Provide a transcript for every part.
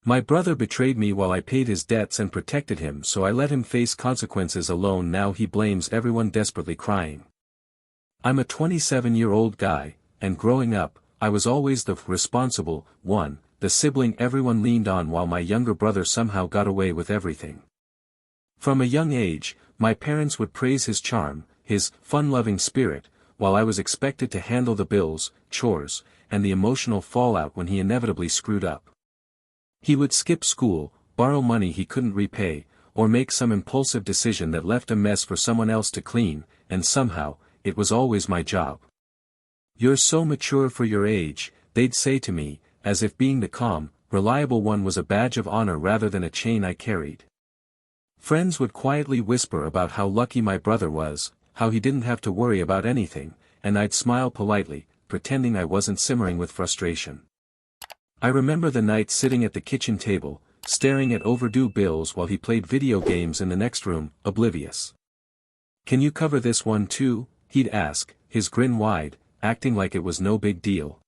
My brother betrayed me while I paid his debts and protected him, so I let him face consequences alone. Now he blames everyone, desperately crying. I'm a 27-year-old guy, and growing up, I was always the responsible one, the sibling everyone leaned on, while my younger brother somehow got away with everything. From a young age, my parents would praise his charm, his fun-loving spirit, while I was expected to handle the bills, chores, and the emotional fallout when he inevitably screwed up. He would skip school, borrow money he couldn't repay, or make some impulsive decision that left a mess for someone else to clean, and somehow, it was always my job. "You're so mature for your age," they'd say to me, as if being the calm, reliable one was a badge of honor rather than a chain I carried. Friends would quietly whisper about how lucky my brother was, how he didn't have to worry about anything, and I'd smile politely, pretending I wasn't simmering with frustration. I remember the night sitting at the kitchen table, staring at overdue bills while he played video games in the next room, oblivious. "Can you cover this one too?" he'd ask, his grin wide, acting like it was no big deal.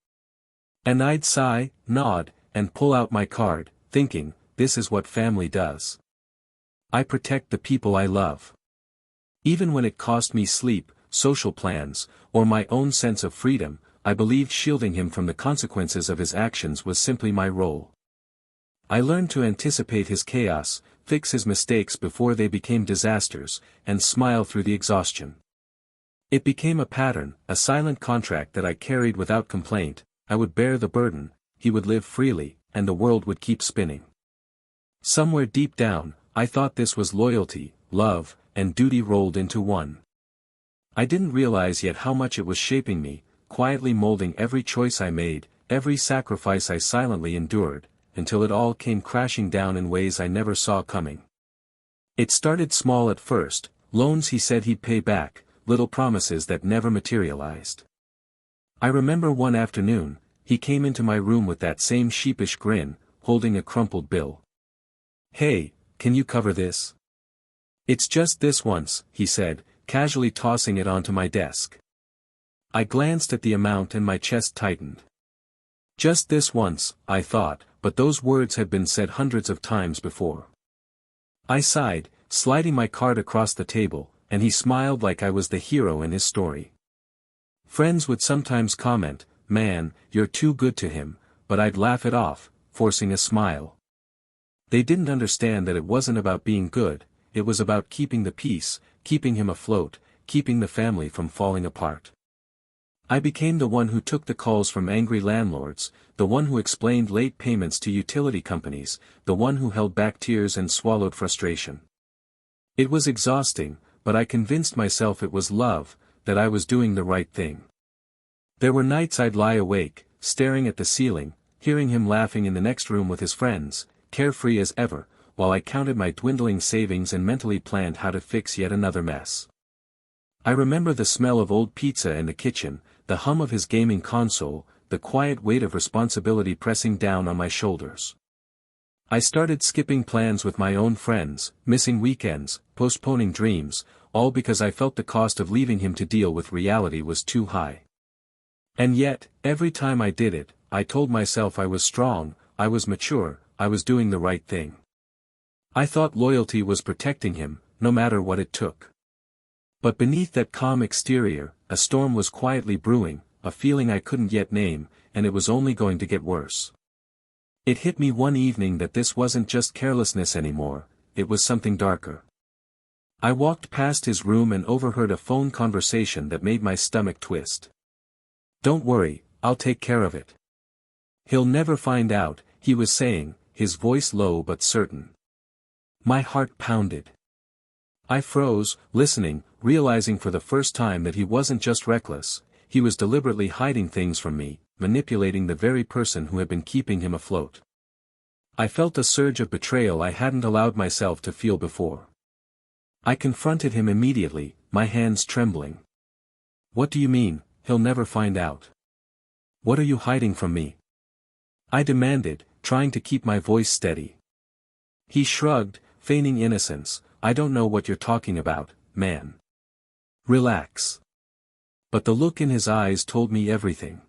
And I'd sigh, nod, and pull out my card, thinking, this is what family does. I protect the people I love. Even when it cost me sleep, social plans, or my own sense of freedom, I believed shielding him from the consequences of his actions was simply my role. I learned to anticipate his chaos, fix his mistakes before they became disasters, and smile through the exhaustion. It became a pattern, a silent contract that I carried without complaint. I would bear the burden, he would live freely, and the world would keep spinning. Somewhere deep down, I thought this was loyalty, love, and duty rolled into one. I didn't realize yet how much it was shaping me, quietly molding every choice I made, every sacrifice I silently endured, until it all came crashing down in ways I never saw coming. It started small at first, loans he said he'd pay back, little promises that never materialized. I remember one afternoon, he came into my room with that same sheepish grin, holding a crumpled bill. "Hey, can you cover this?" "It's just this once," he said, casually tossing it onto my desk. I glanced at the amount and my chest tightened. Just this once, I thought, but those words had been said hundreds of times before. I sighed, sliding my card across the table, and he smiled like I was the hero in his story. Friends would sometimes comment, "Man, you're too good to him," but I'd laugh it off, forcing a smile. They didn't understand that it wasn't about being good, it was about keeping the peace, keeping him afloat, keeping the family from falling apart. I became the one who took the calls from angry landlords, the one who explained late payments to utility companies, the one who held back tears and swallowed frustration. It was exhausting, but I convinced myself it was love, that I was doing the right thing. There were nights I'd lie awake, staring at the ceiling, hearing him laughing in the next room with his friends, carefree as ever, while I counted my dwindling savings and mentally planned how to fix yet another mess. I remember the smell of old pizza in the kitchen, the hum of his gaming console, the quiet weight of responsibility pressing down on my shoulders. I started skipping plans with my own friends, missing weekends, postponing dreams, all because I felt the cost of leaving him to deal with reality was too high. And yet, every time I did it, I told myself I was strong, I was mature, I was doing the right thing. I thought loyalty was protecting him, no matter what it took. But beneath that calm exterior, a storm was quietly brewing, a feeling I couldn't yet name, and it was only going to get worse. It hit me one evening that this wasn't just carelessness anymore, it was something darker. I walked past his room and overheard a phone conversation that made my stomach twist. "Don't worry, I'll take care of it. He'll never find out," he was saying, his voice low but certain. My heart pounded. I froze, listening, realizing for the first time that he wasn't just reckless, he was deliberately hiding things from me, manipulating the very person who had been keeping him afloat. I felt a surge of betrayal I hadn't allowed myself to feel before. I confronted him immediately, my hands trembling. "What do you mean, he'll never find out? What are you hiding from me?" I demanded, trying to keep my voice steady. He shrugged, feigning innocence. "I don't know what you're talking about, man. Relax." But the look in his eyes told me everything.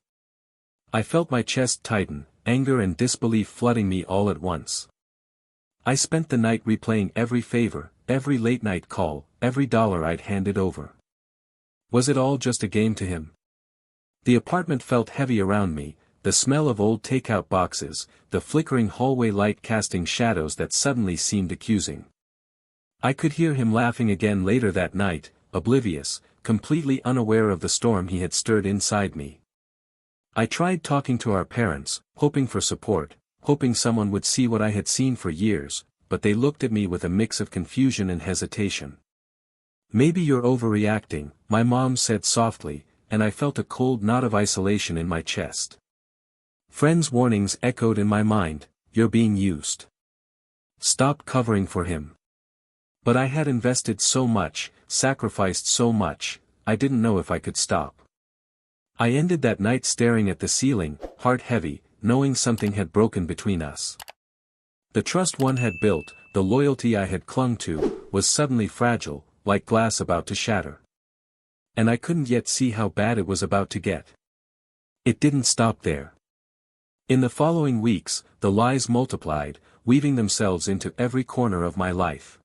I felt my chest tighten, anger and disbelief flooding me all at once. I spent the night replaying every favor, every late-night call, every dollar I'd handed over. Was it all just a game to him? The apartment felt heavy around me, the smell of old takeout boxes, the flickering hallway light casting shadows that suddenly seemed accusing. I could hear him laughing again later that night, oblivious, completely unaware of the storm he had stirred inside me. I tried talking to our parents, hoping for support, hoping someone would see what I had seen for years, but they looked at me with a mix of confusion and hesitation. "Maybe you're overreacting," my mom said softly, and I felt a cold knot of isolation in my chest. Friends' warnings echoed in my mind, "You're being used. Stop covering for him." But I had invested so much, sacrificed so much, I didn't know if I could stop. I ended that night staring at the ceiling, heart heavy, knowing something had broken between us. The trust one had built, the loyalty I had clung to, was suddenly fragile, like glass about to shatter. And I couldn't yet see how bad it was about to get. It didn't stop there. In the following weeks, the lies multiplied, weaving themselves into every corner of my life.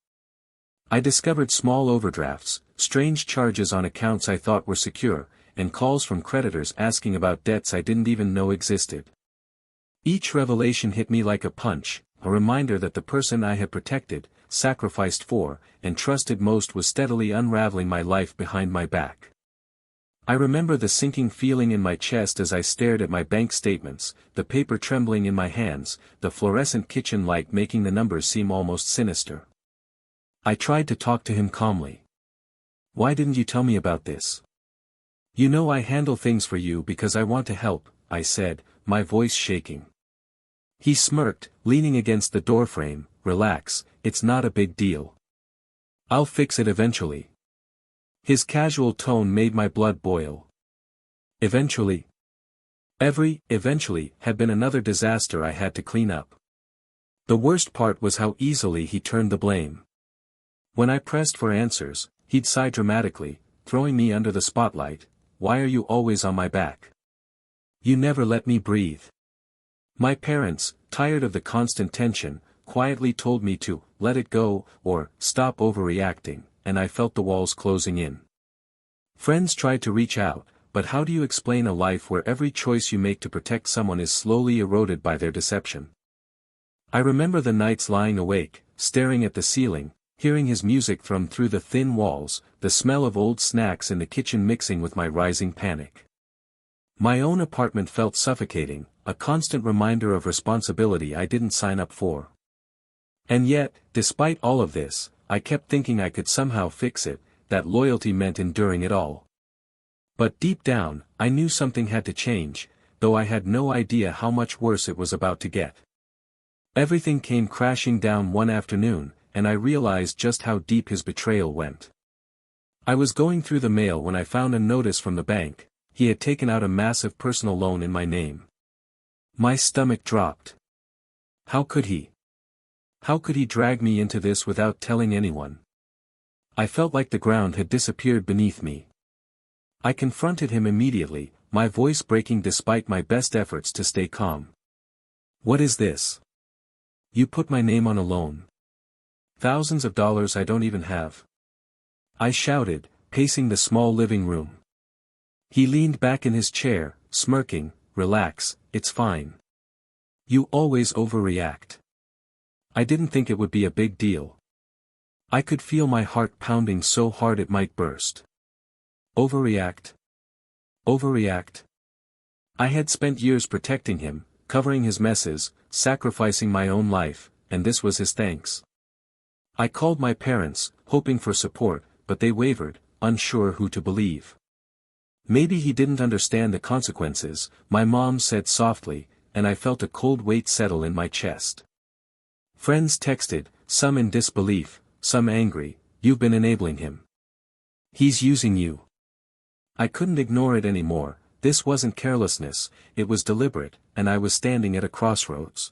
I discovered small overdrafts, strange charges on accounts I thought were secure, and calls from creditors asking about debts I didn't even know existed. Each revelation hit me like a punch, a reminder that the person I had protected, sacrificed for, and trusted most was steadily unraveling my life behind my back. I remember the sinking feeling in my chest as I stared at my bank statements, the paper trembling in my hands, the fluorescent kitchen light making the numbers seem almost sinister. I tried to talk to him calmly. "Why didn't you tell me about this? You know I handle things for you because I want to help," I said, my voice shaking. He smirked, leaning against the doorframe. "Relax, it's not a big deal. I'll fix it eventually." His casual tone made my blood boil. Eventually? Every "eventually" had been another disaster I had to clean up. The worst part was how easily he turned the blame. When I pressed for answers, he'd sigh dramatically, throwing me under the spotlight. "Why are you always on my back? You never let me breathe." My parents, tired of the constant tension, quietly told me to "let it go," or "stop overreacting," and I felt the walls closing in. Friends tried to reach out, but how do you explain a life where every choice you make to protect someone is slowly eroded by their deception? I remember the nights lying awake, staring at the ceiling, hearing his music thrum through the thin walls, the smell of old snacks in the kitchen mixing with my rising panic. My own apartment felt suffocating, a constant reminder of responsibility I didn't sign up for. And yet, despite all of this, I kept thinking I could somehow fix it, that loyalty meant enduring it all. But deep down, I knew something had to change, though I had no idea how much worse it was about to get. Everything came crashing down one afternoon, and I realized just how deep his betrayal went. I was going through the mail when I found a notice from the bank. He had taken out a massive personal loan in my name. My stomach dropped. How could he? How could he drag me into this without telling anyone? I felt like the ground had disappeared beneath me. I confronted him immediately, my voice breaking despite my best efforts to stay calm. "What is this? You put my name on a loan. Thousands of dollars I don't even have," I shouted, pacing the small living room. He leaned back in his chair, smirking. "Relax, it's fine. You always overreact." I didn't think it would be a big deal. I could feel my heart pounding so hard it might burst. Overreact? Overreact? I had spent years protecting him, covering his messes, sacrificing my own life, and this was his thanks. I called my parents, hoping for support, but they wavered, unsure who to believe. "Maybe he didn't understand the consequences," my mom said softly, and I felt a cold weight settle in my chest. Friends texted, some in disbelief, some angry. "You've been enabling him. He's using you." I couldn't ignore it anymore. This wasn't carelessness, it was deliberate, and I was standing at a crossroads.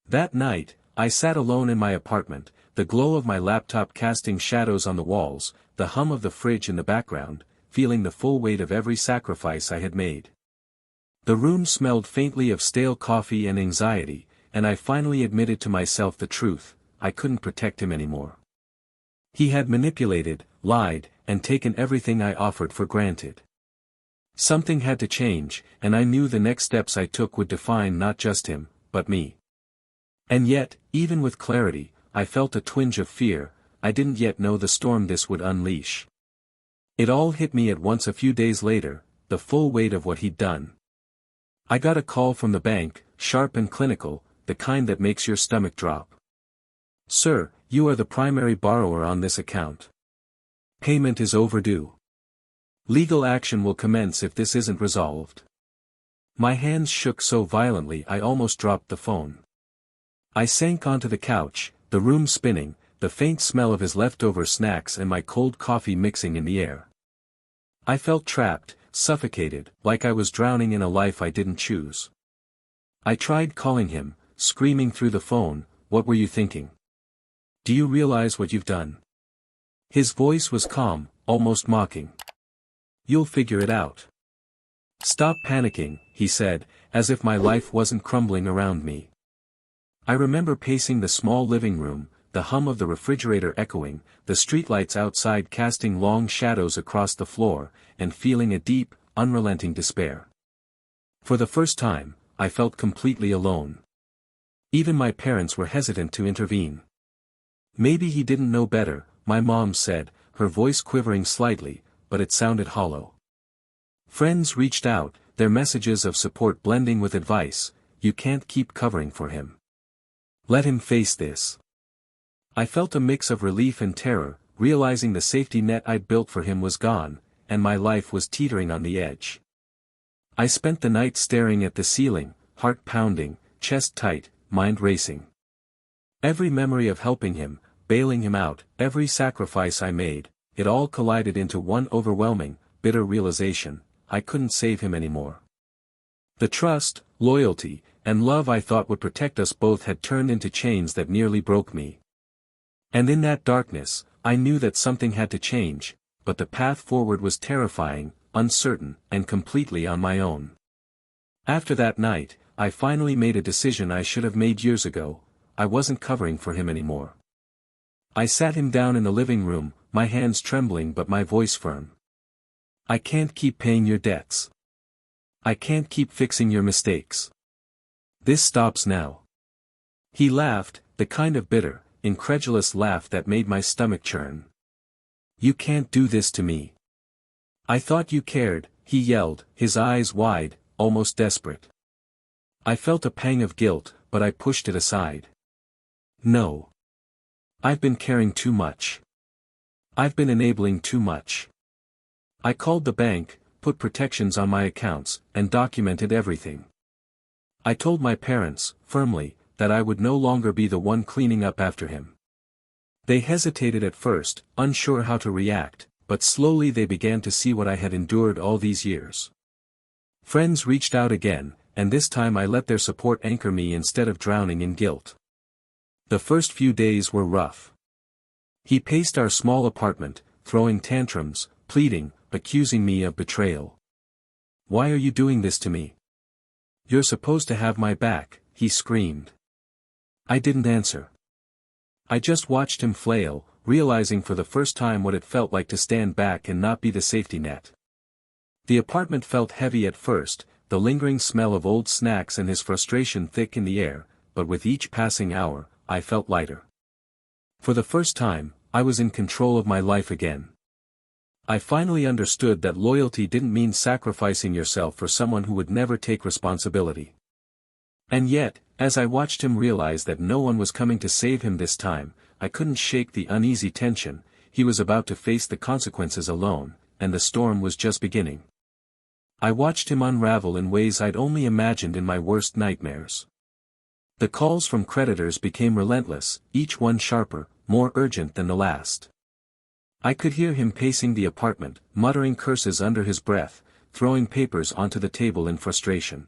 That night, I sat alone in my apartment, the glow of my laptop casting shadows on the walls, the hum of the fridge in the background, feeling the full weight of every sacrifice I had made. The room smelled faintly of stale coffee and anxiety, and I finally admitted to myself the truth: I couldn't protect him anymore. He had manipulated, lied, and taken everything I offered for granted. Something had to change, and I knew the next steps I took would define not just him, but me. And yet, even with clarity, I felt a twinge of fear. I didn't yet know the storm this would unleash. It all hit me at once a few days later, the full weight of what he'd done. I got a call from the bank, sharp and clinical, the kind that makes your stomach drop. "Sir, you are the primary borrower on this account. Payment is overdue. Legal action will commence if this isn't resolved." My hands shook so violently I almost dropped the phone. I sank onto the couch, the room spinning, the faint smell of his leftover snacks and my cold coffee mixing in the air. I felt trapped, suffocated, like I was drowning in a life I didn't choose. I tried calling him, screaming through the phone, "What were you thinking? Do you realize what you've done?" His voice was calm, almost mocking. "You'll figure it out. Stop panicking," he said, as if my life wasn't crumbling around me. I remember pacing the small living room, the hum of the refrigerator echoing, the streetlights outside casting long shadows across the floor, and feeling a deep, unrelenting despair. For the first time, I felt completely alone. Even my parents were hesitant to intervene. "Maybe he didn't know better," my mom said, her voice quivering slightly, but it sounded hollow. Friends reached out, their messages of support blending with advice: "You can't keep covering for him. Let him face this." I felt a mix of relief and terror, realizing the safety net I'd built for him was gone, and my life was teetering on the edge. I spent the night staring at the ceiling, heart pounding, chest tight, mind racing. Every memory of helping him, bailing him out, every sacrifice I made, it all collided into one overwhelming, bitter realization: I couldn't save him anymore. The trust, loyalty, and love I thought would protect us both had turned into chains that nearly broke me. And in that darkness, I knew that something had to change, but the path forward was terrifying, uncertain, and completely on my own. After that night, I finally made a decision I should have made years ago: I wasn't covering for him anymore. I sat him down in the living room, my hands trembling but my voice firm. "I can't keep paying your debts. I can't keep fixing your mistakes. This stops now." He laughed, the kind of bitter, incredulous laugh that made my stomach churn. "You can't do this to me. I thought you cared," he yelled, his eyes wide, almost desperate. I felt a pang of guilt, but I pushed it aside. "No. I've been caring too much. I've been enabling too much. I called the bank, put protections on my accounts, and documented everything. I told my parents, firmly, that I would no longer be the one cleaning up after him." They hesitated at first, unsure how to react, but slowly they began to see what I had endured all these years. Friends reached out again, and this time I let their support anchor me instead of drowning in guilt. The first few days were rough. He paced our small apartment, throwing tantrums, pleading, accusing me of betrayal. "Why are you doing this to me? You're supposed to have my back," he screamed. I didn't answer. I just watched him flail, realizing for the first time what it felt like to stand back and not be the safety net. The apartment felt heavy at first, the lingering smell of old snacks and his frustration thick in the air, but with each passing hour, I felt lighter. For the first time, I was in control of my life again. I finally understood that loyalty didn't mean sacrificing yourself for someone who would never take responsibility. And yet, as I watched him realize that no one was coming to save him this time, I couldn't shake the uneasy tension. He was about to face the consequences alone, and the storm was just beginning. I watched him unravel in ways I'd only imagined in my worst nightmares. The calls from creditors became relentless, each one sharper, more urgent than the last. I could hear him pacing the apartment, muttering curses under his breath, throwing papers onto the table in frustration.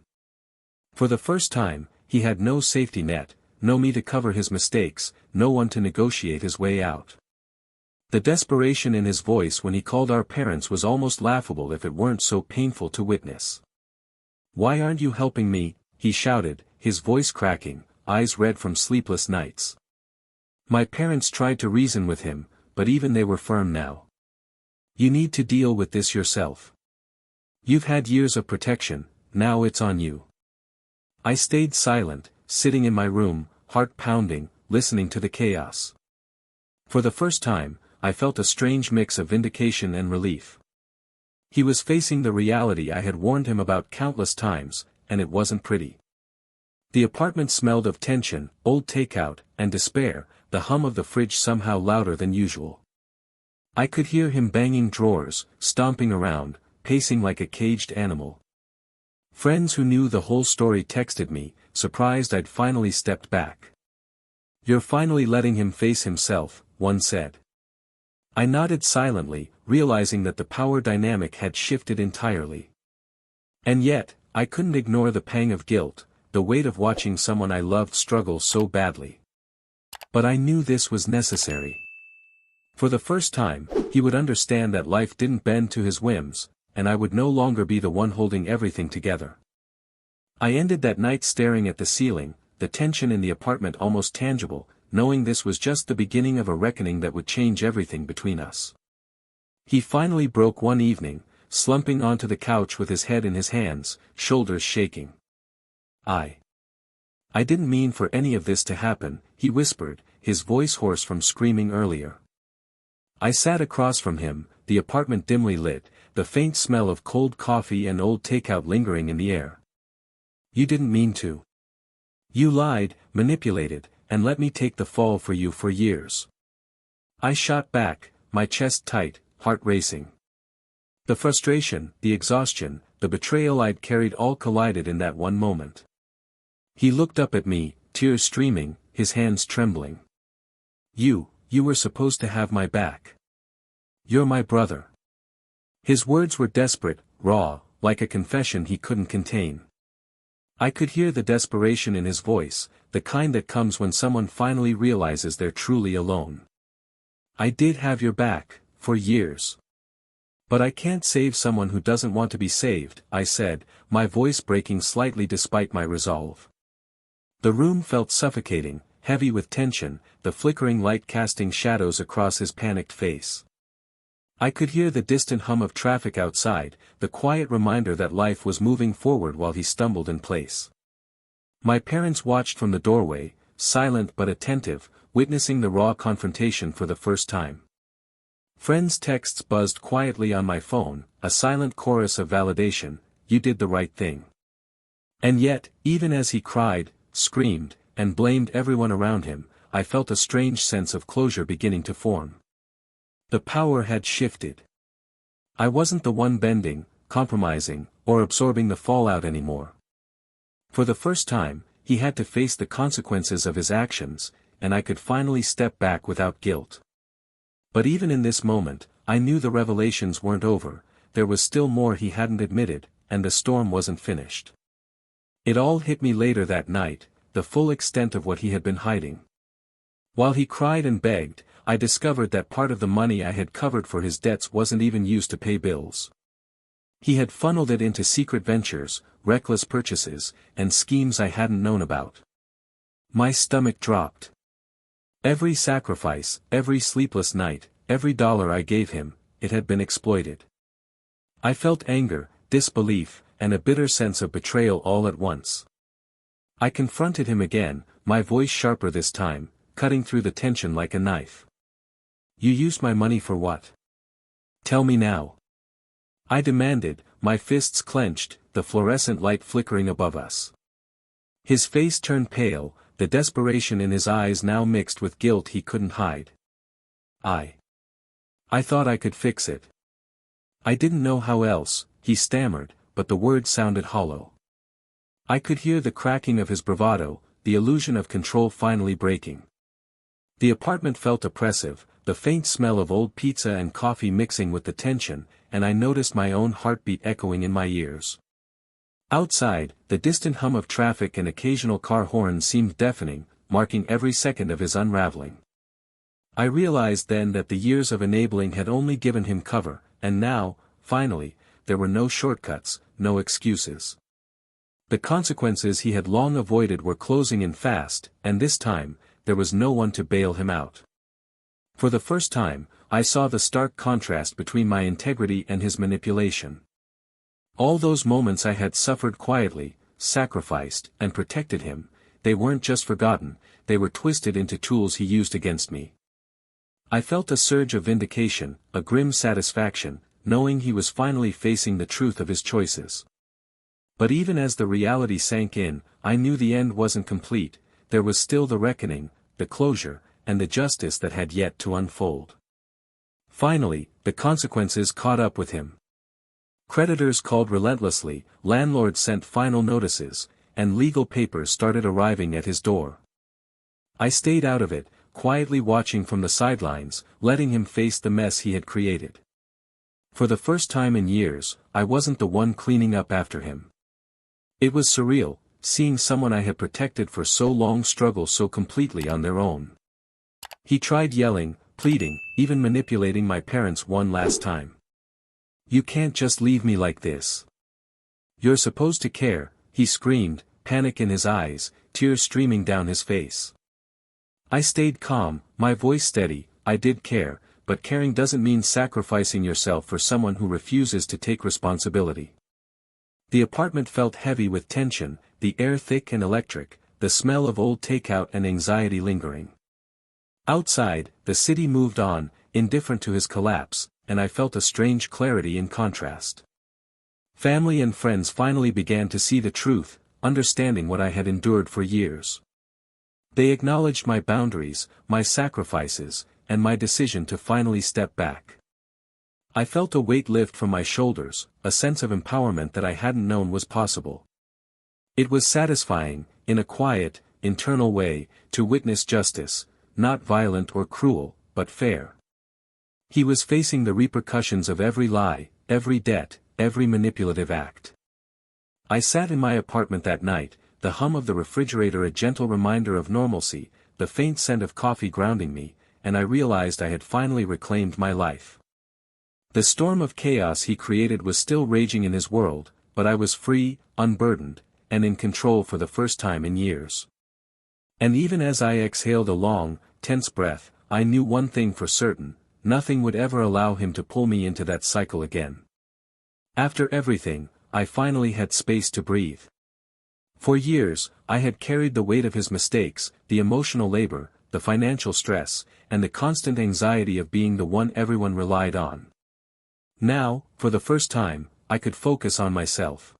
For the first time, he had no safety net, no me to cover his mistakes, no one to negotiate his way out. The desperation in his voice when he called our parents was almost laughable if it weren't so painful to witness. "Why aren't you helping me?" he shouted, his voice cracking, eyes red from sleepless nights. My parents tried to reason with him, but even they were firm now. "You need to deal with this yourself. You've had years of protection, now it's on you." I stayed silent, sitting in my room, heart pounding, listening to the chaos. For the first time, I felt a strange mix of vindication and relief. He was facing the reality I had warned him about countless times, and it wasn't pretty. The apartment smelled of tension, old takeout, and despair, the hum of the fridge somehow louder than usual. I could hear him banging drawers, stomping around, pacing like a caged animal. Friends who knew the whole story texted me, surprised I'd finally stepped back. "You're finally letting him face himself," one said. I nodded silently, realizing that the power dynamic had shifted entirely. And yet, I couldn't ignore the pang of guilt, the weight of watching someone I loved struggle so badly. But I knew this was necessary. For the first time, he would understand that life didn't bend to his whims, and I would no longer be the one holding everything together. I ended that night staring at the ceiling, the tension in the apartment almost tangible, knowing this was just the beginning of a reckoning that would change everything between us. He finally broke one evening, slumping onto the couch with his head in his hands, shoulders shaking. I didn't mean for any of this to happen," he whispered, his voice hoarse from screaming earlier. I sat across from him, the apartment dimly lit, the faint smell of cold coffee and old takeout lingering in the air. "You didn't mean to. You lied, manipulated, and let me take the fall for you for years." I shot back, my chest tight, heart racing. The frustration, the exhaustion, the betrayal I'd carried all collided in that one moment. He looked up at me, tears streaming, his hands trembling. You were supposed to have my back. You're my brother." His words were desperate, raw, like a confession he couldn't contain. I could hear the desperation in his voice, the kind that comes when someone finally realizes they're truly alone. "I did have your back, for years. But I can't save someone who doesn't want to be saved," I said, my voice breaking slightly despite my resolve. The room felt suffocating, heavy with tension, the flickering light casting shadows across his panicked face. I could hear the distant hum of traffic outside, the quiet reminder that life was moving forward while he stumbled in place. My parents watched from the doorway, silent but attentive, witnessing the raw confrontation for the first time. Friends' texts buzzed quietly on my phone, a silent chorus of validation, "You did the right thing." And yet, even as he cried, screamed, and blamed everyone around him, I felt a strange sense of closure beginning to form. The power had shifted. I wasn't the one bending, compromising, or absorbing the fallout anymore. For the first time, he had to face the consequences of his actions, and I could finally step back without guilt. But even in this moment, I knew the revelations weren't over, there was still more he hadn't admitted, and the storm wasn't finished. It all hit me later that night, the full extent of what he had been hiding. While he cried and begged, I discovered that part of the money I had covered for his debts wasn't even used to pay bills. He had funneled it into secret ventures, reckless purchases, and schemes I hadn't known about. My stomach dropped. Every sacrifice, every sleepless night, every dollar I gave him, it had been exploited. I felt anger, disbelief, and a bitter sense of betrayal all at once. I confronted him again, my voice sharper this time, cutting through the tension like a knife. "You used my money for what? Tell me now." I demanded, my fists clenched, the fluorescent light flickering above us. His face turned pale, the desperation in his eyes now mixed with guilt he couldn't hide. I thought I could fix it. I didn't know how else," he stammered, but the words sounded hollow. I could hear the cracking of his bravado, the illusion of control finally breaking. The apartment felt oppressive, the faint smell of old pizza and coffee mixing with the tension, and I noticed my own heartbeat echoing in my ears. Outside, the distant hum of traffic and occasional car horns seemed deafening, marking every second of his unraveling. I realized then that the years of enabling had only given him cover, and now, finally, there were no shortcuts, no excuses. The consequences he had long avoided were closing in fast, and this time, there was no one to bail him out. For the first time, I saw the stark contrast between my integrity and his manipulation. All those moments I had suffered quietly, sacrificed, and protected him, they weren't just forgotten, they were twisted into tools he used against me. I felt a surge of vindication, a grim satisfaction, knowing he was finally facing the truth of his choices. But even as the reality sank in, I knew the end wasn't complete, there was still the reckoning, the closure, and the justice that had yet to unfold. Finally, the consequences caught up with him. Creditors called relentlessly, landlords sent final notices, and legal papers started arriving at his door. I stayed out of it, quietly watching from the sidelines, letting him face the mess he had created. For the first time in years, I wasn't the one cleaning up after him. It was surreal, seeing someone I had protected for so long struggle so completely on their own. He tried yelling, pleading, even manipulating my parents one last time. "You can't just leave me like this. You're supposed to care," he screamed, panic in his eyes, tears streaming down his face. I stayed calm, my voice steady. I did care, but caring doesn't mean sacrificing yourself for someone who refuses to take responsibility. The apartment felt heavy with tension, the air thick and electric, the smell of old takeout and anxiety lingering. Outside, the city moved on, indifferent to his collapse, and I felt a strange clarity in contrast. Family and friends finally began to see the truth, understanding what I had endured for years. They acknowledged my boundaries, my sacrifices, and my decision to finally step back. I felt a weight lift from my shoulders, a sense of empowerment that I hadn't known was possible. It was satisfying, in a quiet, internal way, to witness justice, not violent or cruel, but fair. He was facing the repercussions of every lie, every debt, every manipulative act. I sat in my apartment that night, the hum of the refrigerator a gentle reminder of normalcy, the faint scent of coffee grounding me, and I realized I had finally reclaimed my life. The storm of chaos he created was still raging in his world, but I was free, unburdened, and in control for the first time in years. And even as I exhaled a long, tense breath, I knew one thing for certain: nothing would ever allow him to pull me into that cycle again. After everything, I finally had space to breathe. For years, I had carried the weight of his mistakes, the emotional labor, the financial stress, and the constant anxiety of being the one everyone relied on. Now, for the first time, I could focus on myself.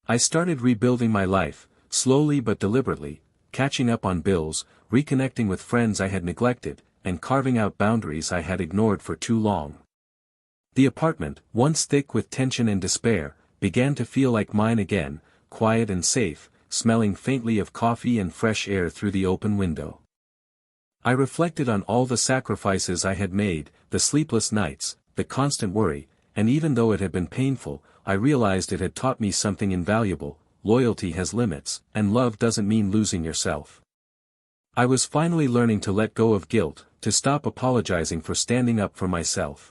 I started rebuilding my life, slowly but deliberately, catching up on bills, reconnecting with friends I had neglected, and carving out boundaries I had ignored for too long. The apartment, once thick with tension and despair, began to feel like mine again, quiet and safe, smelling faintly of coffee and fresh air through the open window. I reflected on all the sacrifices I had made, the sleepless nights, the constant worry, and even though it had been painful, I realized it had taught me something invaluable: loyalty has limits, and love doesn't mean losing yourself. I was finally learning to let go of guilt, to stop apologizing for standing up for myself.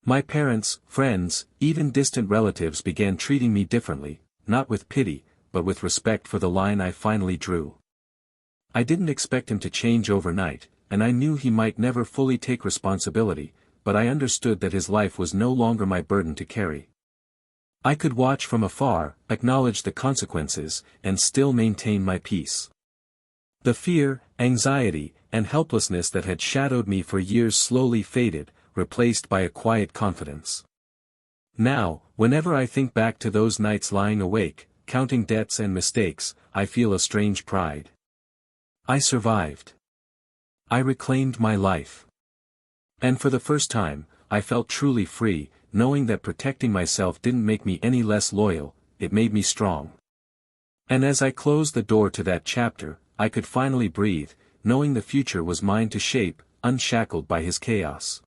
My parents, friends, even distant relatives began treating me differently, not with pity, but with respect for the line I finally drew. I didn't expect him to change overnight, and I knew he might never fully take responsibility, but I understood that his life was no longer my burden to carry. I could watch from afar, acknowledge the consequences, and still maintain my peace. The fear, anxiety, and helplessness that had shadowed me for years slowly faded, replaced by a quiet confidence. Now, whenever I think back to those nights lying awake, counting debts and mistakes, I feel a strange pride. I survived. I reclaimed my life. And for the first time, I felt truly free, knowing that protecting myself didn't make me any less loyal, it made me strong. And as I closed the door to that chapter, I could finally breathe, knowing the future was mine to shape, unshackled by his chaos.